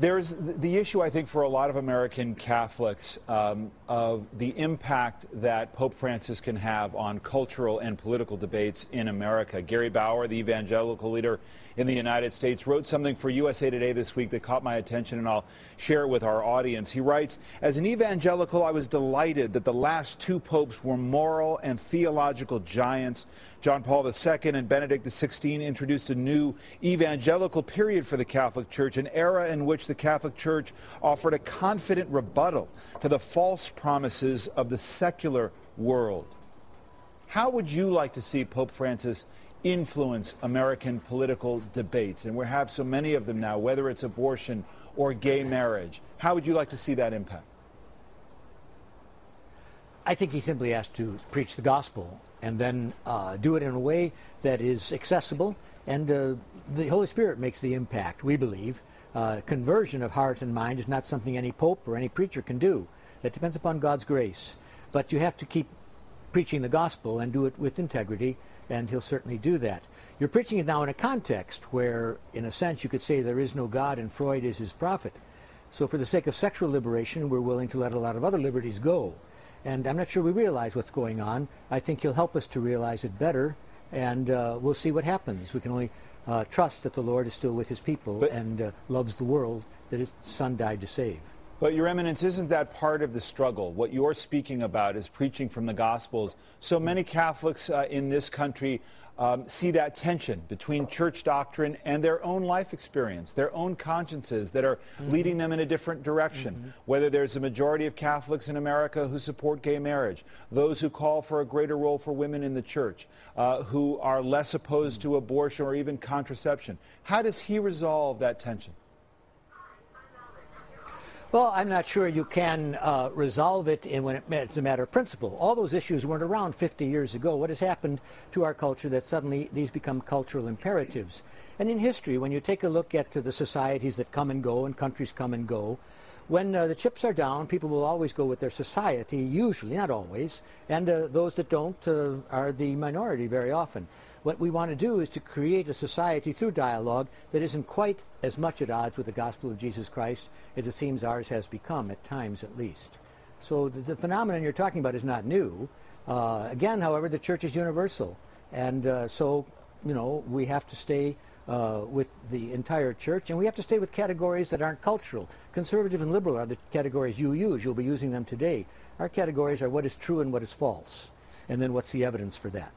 There's the issue, I think, for a lot of American Catholics of the impact that Pope Francis can have on cultural and political debates in America. Gary Bauer, the evangelical leader in the United States, wrote something for USA Today this week that caught my attention, and I'll share it with our audience. He writes, "As an evangelical, I was delighted that the last two popes were moral and theological giants. John Paul II and Benedict XVI introduced a new evangelical period for the Catholic Church, an era in which the Catholic Church offered a confident rebuttal to the false promises of the secular world." How would you like to see Pope Francis influence American political debates? And we have so many of them now, whether it's abortion or gay marriage. How would you like to see that impact? I think he simply has to preach the gospel and then do it in a way that is accessible, and the Holy Spirit makes the impact, we believe. Conversion of heart and mind is not something any pope or any preacher can do. That depends upon God's grace. But you have to keep preaching the gospel and do it with integrity, and he'll certainly do that. You're preaching it now in a context where, in a sense, you could say there is no God and Freud is his prophet. So for the sake of sexual liberation, we're willing to let a lot of other liberties go. And I'm not sure we realize what's going on. I think he'll help us to realize it better, and we'll see what happens. We can only trust that the Lord is still with his people and loves the world that his Son died to save. But, Your Eminence, isn't that part of the struggle? What you're speaking about is preaching from the Gospels. So many Catholics in this country see that tension between church doctrine and their own life experience, their own consciences that are leading them in a different direction. Whether there's a majority of Catholics in America who support gay marriage, those who call for a greater role for women in the church, who are less opposed to abortion or even contraception. How does he resolve that tension? Well, I'm not sure you can resolve it when it's a matter of principle. All those issues weren't around 50 years ago. What has happened to our culture that suddenly these become cultural imperatives? And in history, when you take a look at the societies that come and go and countries come and go, when the chips are down, people will always go with their society, usually, not always, and those that don't are the minority very often. What we want to do is to create a society through dialogue that isn't quite as much at odds with the gospel of Jesus Christ as it seems ours has become, at times at least. So the phenomenon you're talking about is not new. Again, however, the church is universal. And so, you know, we have to stay with the entire church, and we have to stay with categories that aren't cultural. Conservative and liberal are the categories you use. You'll be using them today. Our categories are what is true and what is false, and then what's the evidence for that.